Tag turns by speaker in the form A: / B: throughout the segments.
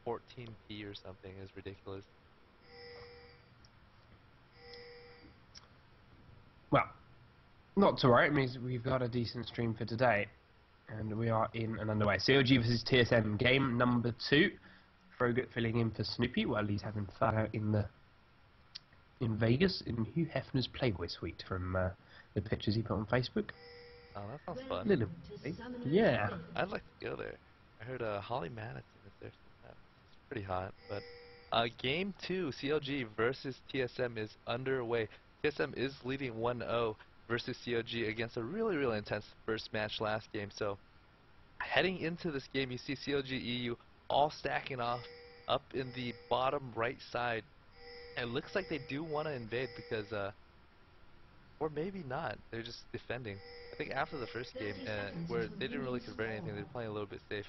A: 14p or something is ridiculous.
B: Well, not to worry, it means we've got a decent stream for today. And we are in and underway. CLG versus TSM game number 2. Frogut filling in for Snoopy while he's having fun out in Vegas in Hugh Hefner's Playboy suite from the pictures he put on Facebook.
A: Oh, that sounds fun.
B: Little, yeah.
A: I'd like to go there. I heard Holly Madison is there. It's pretty hot. But game 2, CLG versus TSM is underway. TSM is leading 1-0 versus CLG against a really, really intense first match last game. So heading into this game, you see CLG.eu all stacking off up in the bottom right side. It looks like they do want to invade because, or maybe not, they're just defending. I think after the first game, where they didn't really convert anything, they're playing a little bit safe.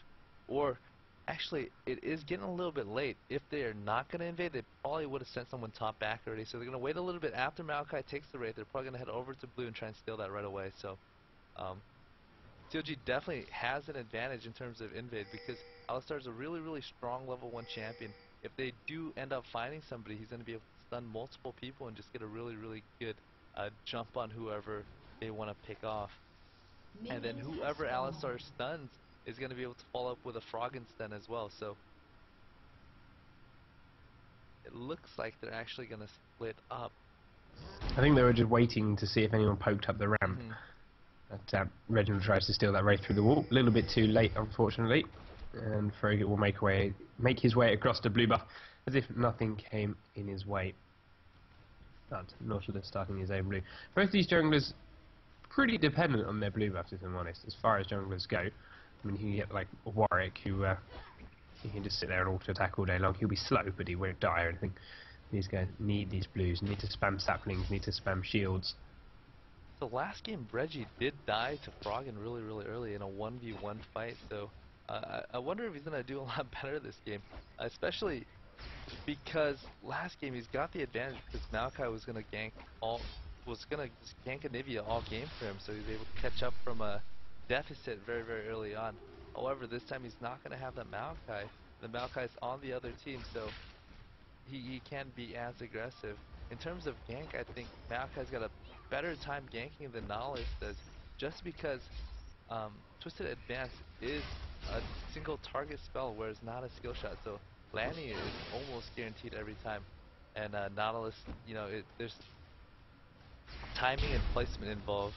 A: Or, actually, it is getting a little bit late. If they're not going to invade, they probably would have sent someone top back already. So they're going to wait a little bit after Maokai takes the raid. They're probably going to head over to blue and try and steal that right away. So, CLG definitely has an advantage in terms of invade because Alistar's a really, really strong level 1 champion. If they do end up finding somebody, he's going to be able to stun multiple people and just get a really, really good jump on whoever they want to pick off. And then whoever Alistar stuns is going to be able to follow up with a Froggen stun as well. So it looks like they're actually going to split up.
B: I think they were just waiting to see if anyone poked up the ramp. But Reginald tries to steal that raid through the wall. A little bit too late, unfortunately. And Frogut will make his way across the blue buff as if nothing came in his way. But Nautilus starting his own blue. Both these junglers pretty dependent on their blue buffs, if I'm honest, as far as junglers go. I mean, you can get like Warwick, who he can just sit there and auto attack all day long. He'll be slow, but he won't die or anything. These guys need these blues, need to spam saplings, need to spam shields.
A: So last game, Reggie did die to Froggen really, really early in a 1v1 fight. So I wonder if he's going to do a lot better this game, especially because last game he's got the advantage because Maokai was going to gank Anivia all game for him, so he was able to catch up from a deficit very, very early on. However, this time he's not going to have that Maokai. The Maokai's on the other team, so he can't be as aggressive. In terms of gank, I think Maokai's got a better time ganking than Nautilus does, just because Twisted Advance is a single target spell where it's not a skill shot, so landing is almost guaranteed every time. And Nautilus, you know, there's timing and placement involved.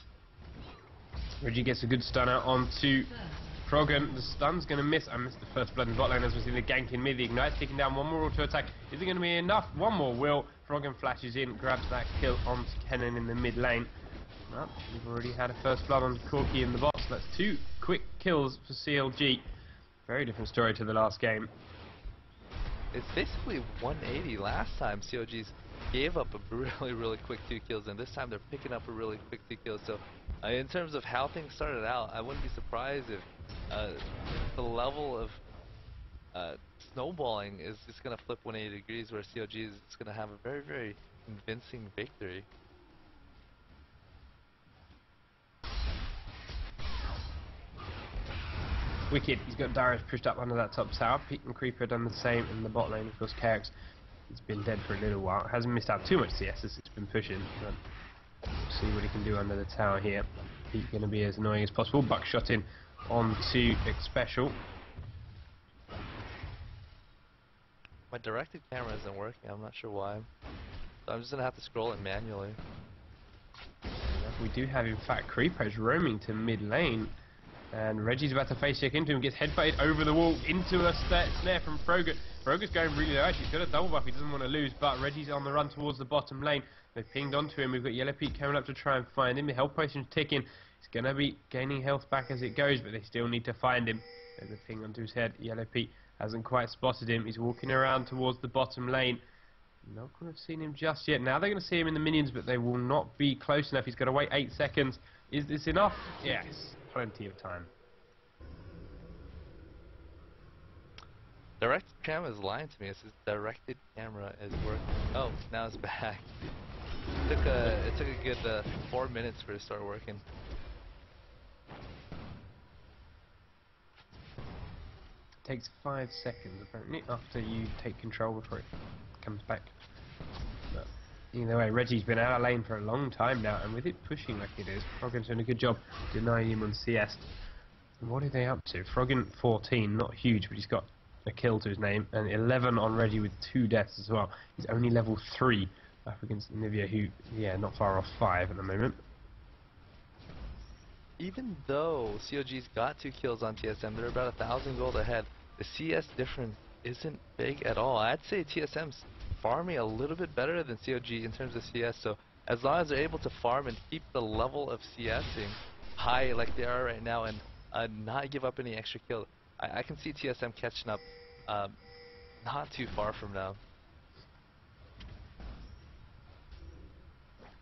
B: Reggie gets a good stunner onto Froggen. The stun's going to miss. I missed the first blood in bot lane as we see the gank in mid. The Ignite's taking down one more auto attack. Is it going to be enough? One more will. Froggen flashes in, grabs that kill onto Kennen in the mid lane. Well, we've already had a first blood on Corky in the bot, so that's 2 quick kills for CLG. Very different story to the last game.
A: It's basically 180. Last time CLG's gave up a really, really quick 2 kills, and this time they're picking up a really quick 2 kills. So in terms of how things started out, I wouldn't be surprised if the level of snowballing is just going to flip 180 degrees, where CLG is just going to have a very, very convincing victory.
B: Wicked. He's got Darius pushed up under that top tower. Pete and Creeper done the same in the bot lane. Of course, Carrick's he's been dead for a little while. Hasn't missed out too much CS as it's been pushing. But we'll see what he can do under the tower here. Pete going to be as annoying as possible. Buckshot in onto X Special.
A: My directed camera isn't working. I'm not sure why. So I'm just going to have to scroll it manually.
B: We do have, in fact, Creeper's roaming to mid lane. And Reggie's about to face check into him, gets headbutted over the wall into a snare from Frogut. Frogut's going really low, actually he's got a double buff, he doesn't want to lose, but Reggie's on the run towards the bottom lane. They've pinged onto him, we've got Yellow Pete coming up to try and find him, the health potion's ticking. He's going to be gaining health back as it goes, but they still need to find him. There's a ping onto his head, Yellow Pete hasn't quite spotted him, he's walking around towards the bottom lane. Not going to have seen him just yet. Now they're going to see him in the minions, but they will not be close enough. He's got to wait 8 seconds. Is this enough? Yes, plenty of time.
A: Directed camera is lying to me. It says directed camera is working. Oh, now it's back. It took a good 4 minutes for it to start working.
B: takes 5 seconds apparently after you take control before it comes back. But either way, Reggie's been out of lane for a long time now, and with it pushing like it is, Froggen's doing a good job denying him on CS. And what are they up to? Froggen 14, not huge, but he's got a kill to his name, and 11 on Reggie with 2 deaths as well. He's only level 3 up against Nivea, who, yeah, not far off 5 at the moment.
A: Even though CLG's got 2 kills on TSM, they're about 1,000 gold ahead. The CS difference isn't big at all. I'd say TSM's farming a little bit better than CLG in terms of CS, so as long as they're able to farm and keep the level of CSing high like they are right now and not give up any extra kill, I can see TSM catching up not too far from now.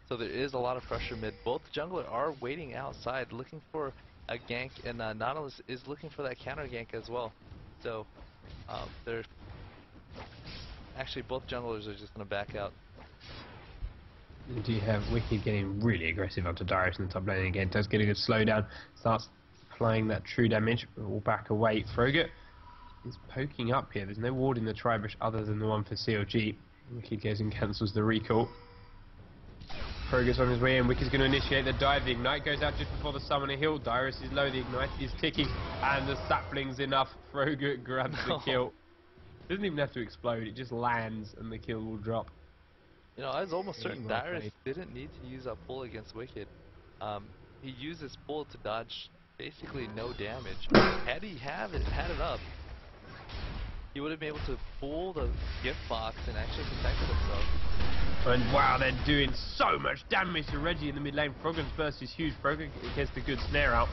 A: So there is a lot of pressure mid. Both jungler are waiting outside looking for a gank, and Nautilus is looking for that counter gank as well. So they're actually, both junglers are just going to back out.
B: Do you have Wicked getting really aggressive onto Darius in the top lane again? Does get a good slowdown, starts applying that true damage, but will back away. Frogger is poking up here. There's no ward in the tri-bush other than the one for CLG. Wicked goes and cancels the recall. Frogger's on his way in. Wicked's going to initiate the dive. The ignite goes out just before the summoner heal. Darius is low. The ignite is ticking, and the sapling's enough. Frogger grabs the kill. Doesn't even have to explode. It just lands, and the kill will drop.
A: You know, I was almost certain Darius didn't need to use a pull against Wicked. He used his pull to dodge basically no damage. Had he had it up, he would have been able to pull the gift box and actually protect himself.
B: And wow, they're doing so much damage to Reggie in the mid lane. Froggen's burst is huge. Froggen gets the good snare out.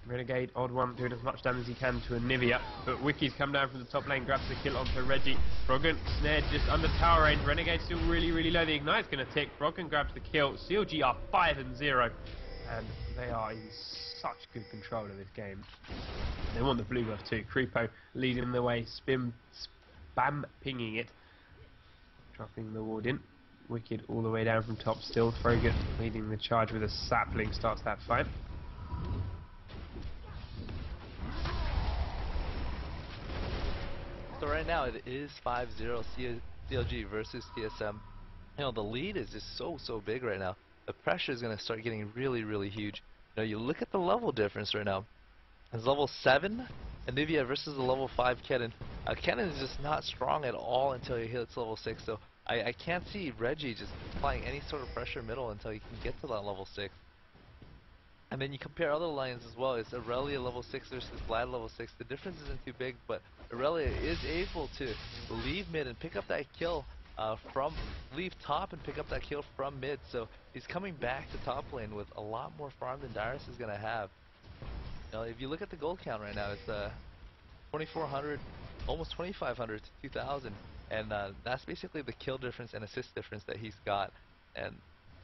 B: Renegade, odd one, doing as much damage as he can to a Nivea. But Wicky's come down from the top lane, grabs the kill onto Reggie. Froggen snared just under tower range. Renegade still really, really low. The ignite's going to tick. Froggen grabs the kill. CLG are 5-0. And they are in such good control of this game. They want the blue buff too. Creepo leading the way, spam pinging it. Dropping the ward in. Wicked all the way down from top still. Froggen leading the charge with a sapling, starts that fight.
A: So right now it is 5-0 CLG versus TSM. You know, the lead is just so big right now. The pressure is going to start getting really, really huge. You know, you look at the level difference right now. It's level 7 Anivia versus the level 5 Kennen. Kennen is just not strong at all until he hits level 6, so I can't see Reggie just applying any sort of pressure middle until he can get to that level 6. And then you compare other lines as well. It's Aurelia level 6 versus Vlad level 6. The difference isn't too big, but Aurelia is able to leave mid and pick up that kill leave top and pick up that kill from mid. So he's coming back to top lane with a lot more farm than Darius is going to have. You know, if you look at the gold count right now, it's 2,400, almost 2,500 to 2,000, and that's basically the kill difference and assist difference that he's got. And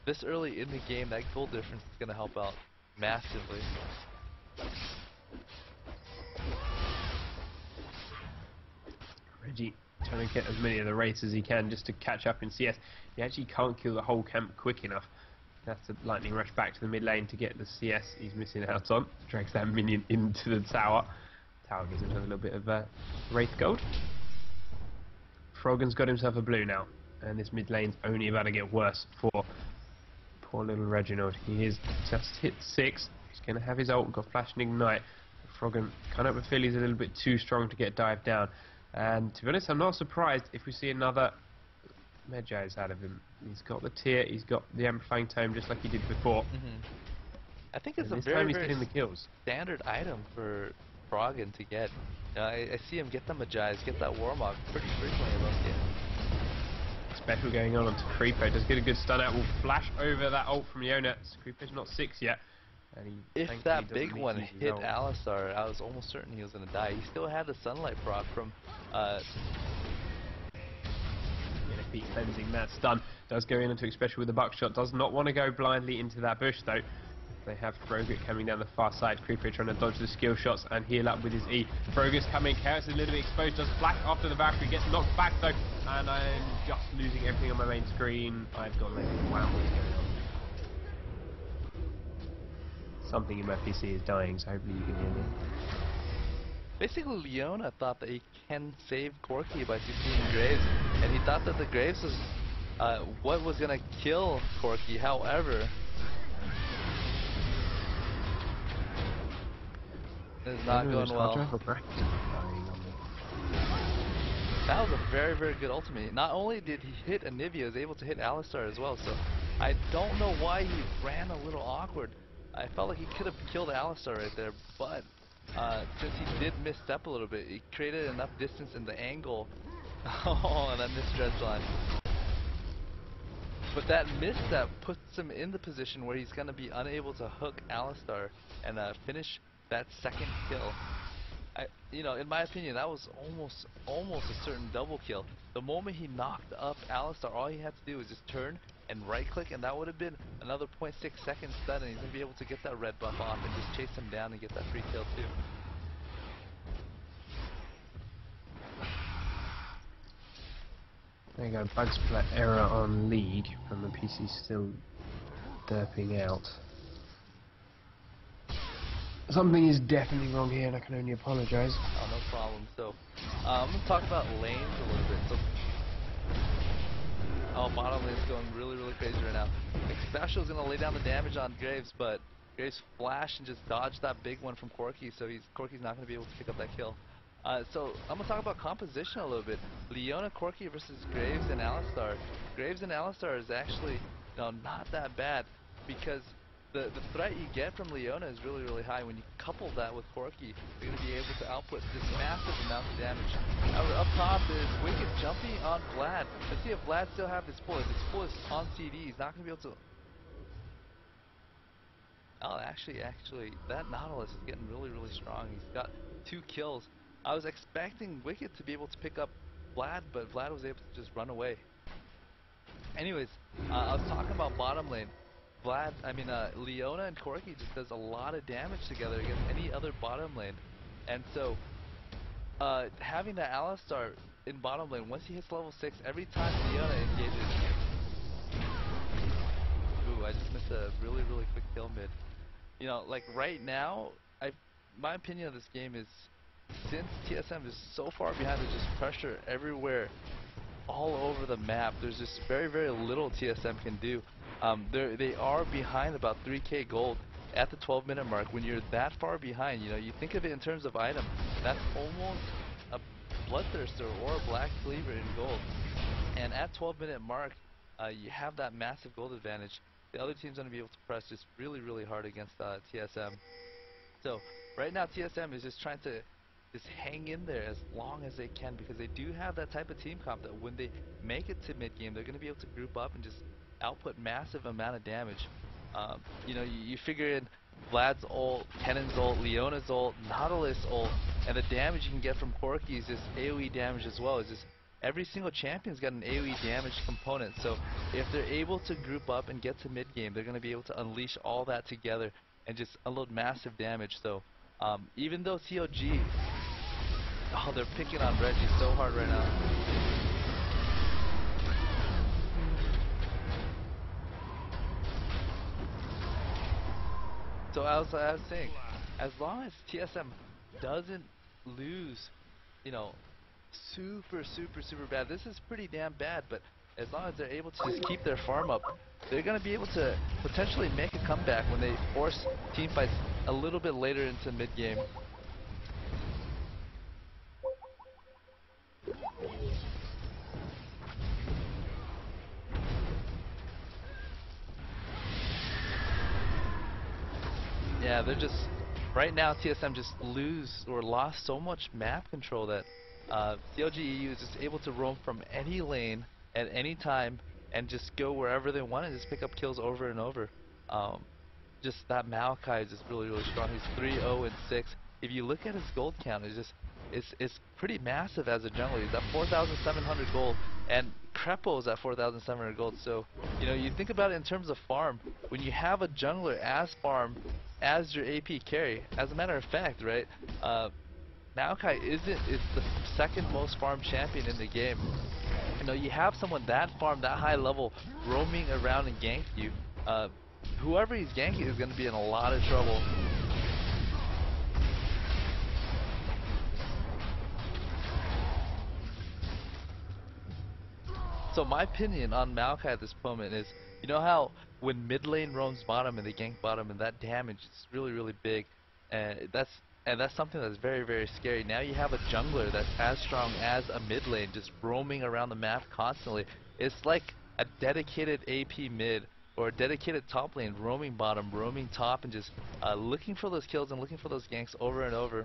A: this early in the game, that gold difference is going to help out massively.
B: Reggie trying to get as many of the wraiths as he can just to catch up in CS. He actually can't kill the whole camp quick enough. He has to lightning rush back to the mid lane to get the CS he's missing out on. Drags that minion into the tower. Tower gives himself a little bit of wraith gold. Froggen's got himself a blue now, and this mid lane's only about to get worse for poor little Reginald. He is just hit 6. He's going to have his ult, got flash and ignite. Froggen kind of a feel he's a little bit too strong to get dived down. And to be honest, I'm not surprised if we see another Medjay's out of him. He's got the tier, he's got the amplifying tome just like he did before.
A: I think it's
B: and
A: a
B: this
A: very,
B: time he's
A: very
B: getting the kills.
A: standard item for Froggen to get. I see him get the Medjay's, get that Warmog pretty frequently in those games.
B: Special going on onto Creepo. Does get a good stun out. Will flash over that ult from Yona. Creepo's not 6 yet. And he
A: if that big one hit Alistar, I was almost certain he was going to die. He still had the sunlight proc from
B: Beat cleansing. That stun does go in into special with the buckshot. Does not want to go blindly into that bush though. They have Frogger coming down the far side. Creeper trying to dodge the skill shots and heal up with his E. Frogger's coming. Chaos is a little bit exposed. Does flash after the Valkyrie. Gets knocked back though. And I'm just losing everything on my main screen. I've got like, wow, what's going on? Something in my PC is dying, so hopefully you can hear me.
A: Basically, Leona thought that he can save Corky by CCing Graves, and he thought that the Graves was what was gonna kill Corky. However, it's not going well. That was a very, very good ultimate. Not only did he hit Anivia, he was able to hit Alistar as well. So I don't know why he ran a little awkward. I felt like he could have killed Alistar right there, but since he did misstep a little bit, he created enough distance in the angle. Oh, and that missed dredge line. But that misstep puts him in the position where he's going to be unable to hook Alistar and finish that second kill. In my opinion, that was almost a certain double kill. The moment he knocked up Alistar, all he had to do was just turn and right click, and that would have been another 0.6 seconds stun, and he's gonna be able to get that red buff off and just chase him down and get that free kill too.
B: There you go, bug split error on League from the PC still derping out. Something is definitely wrong here and I can only apologise.
A: Oh, no problem. So, I'm going to talk about lanes a little bit. So, bottom lane's going really, really crazy right now. Special is going to lay down the damage on Graves, but Graves flashed and just dodged that big one from Corky, so Corky's not going to be able to pick up that kill. So I'm going to talk about composition a little bit. Leona, Corky versus Graves and Alistar. Graves and Alistar is actually not that bad, because the threat you get from Leona is really, really high. When you couple that with Corky, you're going to be able to output this massive amount of damage. Up top is Wicked jumping on Vlad. Let's see if Vlad still have his pull. If his pull is on CD, he's not going to be able to... Oh, actually, that Nautilus is getting really, really strong. He's got 2 kills. I was expecting Wicked to be able to pick up Vlad, but Vlad was able to just run away. Anyways, I was talking about bottom lane. Leona and Corky just does a lot of damage together against any other bottom lane. And so, having that Alistar in bottom lane, once he hits level 6, every time Leona engages... Ooh, I just missed a really, really quick kill mid. Like right now, my opinion of this game is, since TSM is so far behind, there's just pressure everywhere, all over the map. There's just very, very little TSM can do. They are behind about 3k gold at the 12-minute mark. When you're that far behind, you think of it in terms of item, that's almost a Bloodthirster or a Black Cleaver in gold. And at 12-minute mark, you have that massive gold advantage. The other team's going to be able to press just really, really hard against TSM. So right now TSM is just trying to just hang in there as long as they can, because they do have that type of team comp that when they make it to mid game, they're going to be able to group up and just output massive amount of damage. You figure in Vlad's ult, Kennen's ult, Leona's ult, Nautilus ult, and the damage you can get from Corky is just AoE damage as well. It's just every single champion's got an AoE damage component, so if they're able to group up and get to mid game, they're going to be able to unleash all that together and just unload massive damage. So even though CLG, they're picking on Reggie so hard right now. So I was saying, as long as TSM doesn't lose, super, super, super bad. This is pretty damn bad, but as long as they're able to just keep their farm up, they're going to be able to potentially make a comeback when they force team fights a little bit later into mid-game. Yeah, they're just... Right now, TSM just lost so much map control that CLG.eu is just able to roam from any lane at any time and just go wherever they want and just pick up kills over and over. Just that Maokai is just really, really strong. He's 3-0 and 6. If you look at his gold count, it's pretty massive as a jungler. He's at 4,700 gold, and Crepo's at 4,700 gold. So, you think about it in terms of farm. When you have a jungler as farm as your AP carry, as a matter of fact, right? Maokai is the second most farm champion in the game. You have someone that farm, that high level, roaming around and gank you. Whoever he's ganking is going to be in a lot of trouble. So my opinion on Maokai at this moment is, you know how when mid lane roams bottom and they gank bottom and that damage is really really big, and that's something that's very very scary. Now you have a jungler that's as strong as a mid lane just roaming around the map constantly. It's like a dedicated AP mid or a dedicated top lane roaming bottom, roaming top, and just looking for those kills and looking for those ganks over and over.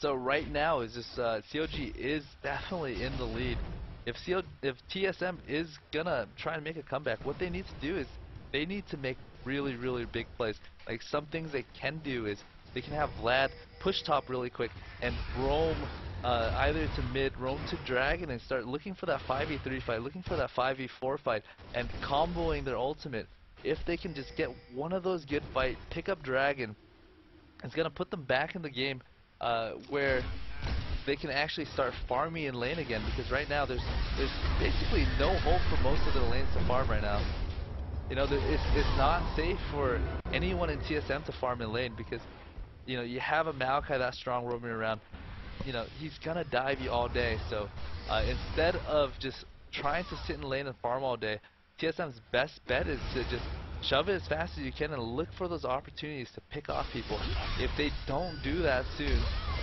A: So right now is just CLG is definitely in the lead. If TSM is gonna try and make a comeback, what they need to do is they need to make really really big plays. Like some things they can do is they can have Vlad push top really quick and roam either to mid, roam to dragon, and start looking for that 5v3 fight, looking for that 5v4 fight, and comboing their ultimate. If they can just get one of those good fight, pick up dragon, it's gonna put them back in the game where they can actually start farming in lane again. Because right now there's basically no hope for most of the lanes to farm right now. You know, it's not safe for anyone in TSM to farm in lane because you know you have a Maokai that strong roaming around. You know he's gonna dive you all day. So instead of just trying to sit in lane and farm all day, TSM's best bet is to just shove it as fast as you can and look for those opportunities to pick off people. If they don't do that soon,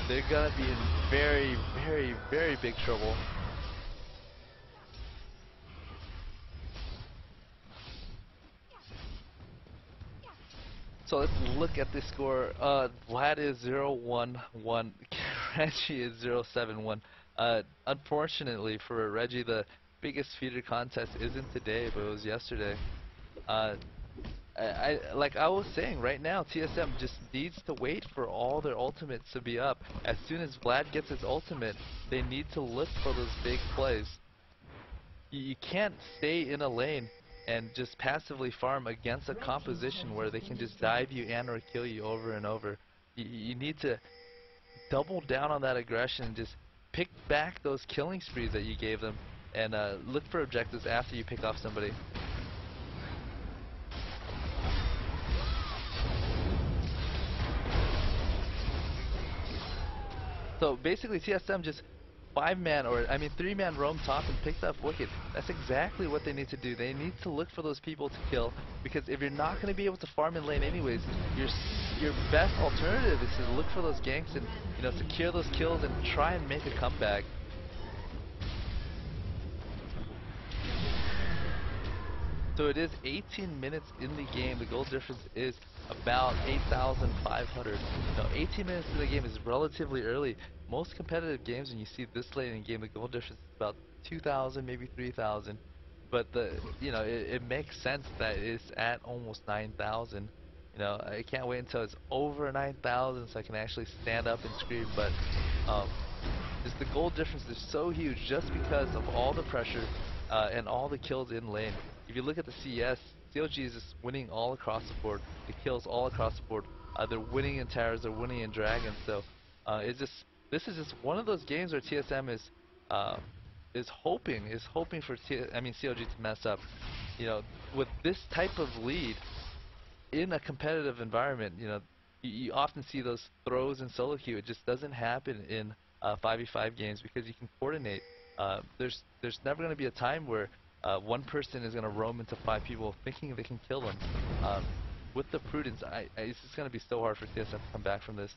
A: they're gonna be in very, very, very big trouble. So let's look at the score. Vlad is 0-1-1. Reggie is 0-7-1. Unfortunately for Reggie, the biggest feeder contest isn't today, but it was yesterday. Uh, like I was saying, right now TSM just needs to wait for all their ultimates to be up. As soon as Vlad gets his ultimate, they need to look for those big plays. You can't stay in a lane and just passively farm against a composition where they can just dive you and or kill you over and over. You need to double down on that aggression and just pick back those killing sprees that you gave them and look for objectives after you pick off somebody. So basically TSM just 5-man, or I mean 3-man roam top and picked up Wicked. That's exactly what they need to do. They need to look for those people to kill, because if you're not going to be able to farm in lane anyways, your best alternative is to look for those ganks and, you know, secure those kills and try and make a comeback. So it is 18 minutes in the game. The goal difference is about 8,500. You know, 18 minutes in the game is relatively early. Most competitive games, when you see this late in the game, the goal difference is about 2,000, maybe 3,000. But you know, it makes sense that it's at almost 9,000. You know, I can't wait until it's over 9,000 so I can actually stand up and scream. But just the goal difference is so huge just because of all the pressure and all the kills in lane. If you look at the CS, CLG is just winning all across the board. The kills all across the board. They're winning in towers, they're winning in dragons. So this is just one of those games where TSM is hoping for CLG to mess up. You know, with this type of lead in a competitive environment, you know, you often see those throws in solo queue. It just doesn't happen in 5v5 games because you can coordinate. There's never going to be a time where one person is going to roam into 5 people thinking they can kill them. With the prudence, it's just going to be so hard for TSM to come back from this.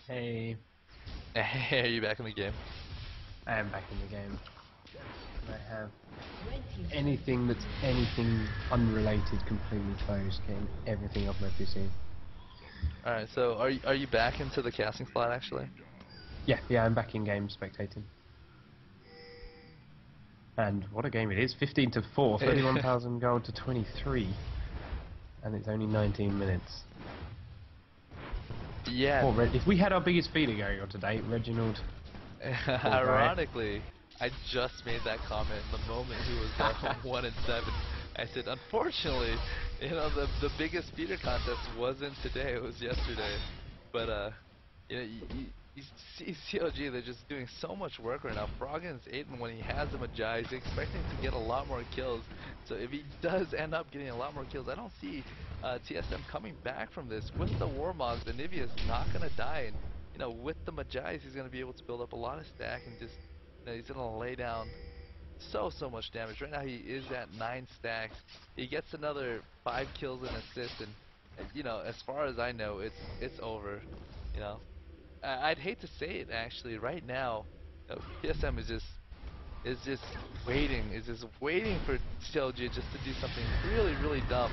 B: Hey,
A: Hey, are you back in the game?
B: I am back in the game. I have anything that's anything unrelated completely closed, getting everything off my PC.
A: Alright, so are you back into the casting slot actually?
B: Yeah, I'm back in game spectating. And what a game it is, 15 to 4, 31,000 gold to 23. And it's only 19 minutes.
A: Yeah.
B: If we had our biggest feeder going on today, Reginald.
A: Ironically, I just made that comment the moment he was up 1-7. I said, unfortunately, you know, the biggest feeder contest wasn't today; it was yesterday. But you know, you see CLG, they're just doing so much work right now. Froggen's 8, and when he has the Magi, he's expecting to get a lot more kills. So if he does end up getting a lot more kills, I don't see TSM coming back from this. With the Warmogs, Anivia's not going to die. And, with the Magi's, he's going to be able to build up a lot of stack and just, he's going to lay down so much damage. Right now he is at 9 stacks. He gets another 5 kills and assists, and as far as I know, it's over. You know, I'd hate to say it actually. Right now, TSM is just waiting for CLG just to do something really dumb.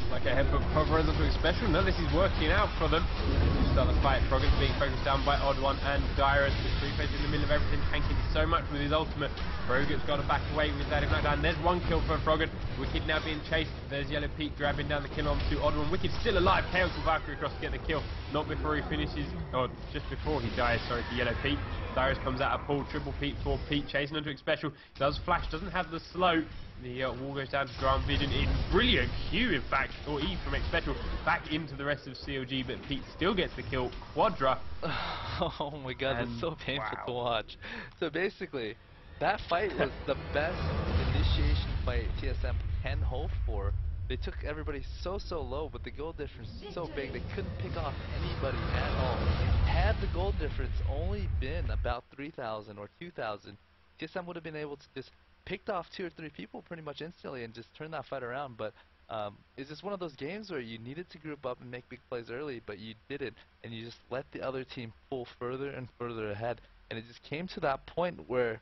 B: Like a headbutt cover ends up doing special. No, this is working out for them. To start the fight, Froggen's being focused down by Odd One and Dyrus. The Creeper's in the middle of everything, tanking so much with his ultimate. Froggen's got to back away with that knockdown. There's one kill for Froggen. Wicked now being chased. There's Yellow Pete grabbing down the kill onto Odd One. Wicked still alive. Chaos and Valkyrie across to get the kill. Not before he finishes, or just before he dies, sorry, for Yellow Pete. Dyrus comes out of pool. Triple Pete for Pete, chasing onto X Special. Does flash, doesn't have the slow. The wall goes down to Grand Vision in brilliant Q, in fact, or E from X Special, back into the rest of CLG, but Pete still gets the kill. Quadra.
A: Oh my god,
B: And
A: it's so painful to
B: wow.
A: watch. So basically, that fight was the best initiation fight TSM can hope for. They took everybody so low, but the goal difference is so big they couldn't pick off anybody at all. Had the goal difference only been about 3,000 or 2,000, TSM would have been able to just picked off 2 or 3 people pretty much instantly and just turn that fight around. But it's just one of those games where you needed to group up and make big plays early, but you didn't, and you just let the other team pull further and further ahead. And it just came to that point where,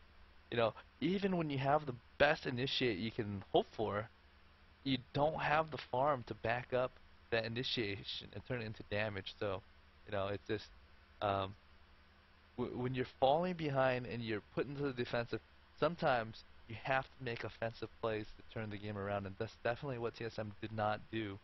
A: even when you have the best initiate you can hope for, you don't have the farm to back up that initiation and turn it into damage. So, it's just um, when you're falling behind and you're put into the defensive, sometimes you have to make offensive plays to turn the game around, and that's definitely what TSM did not do.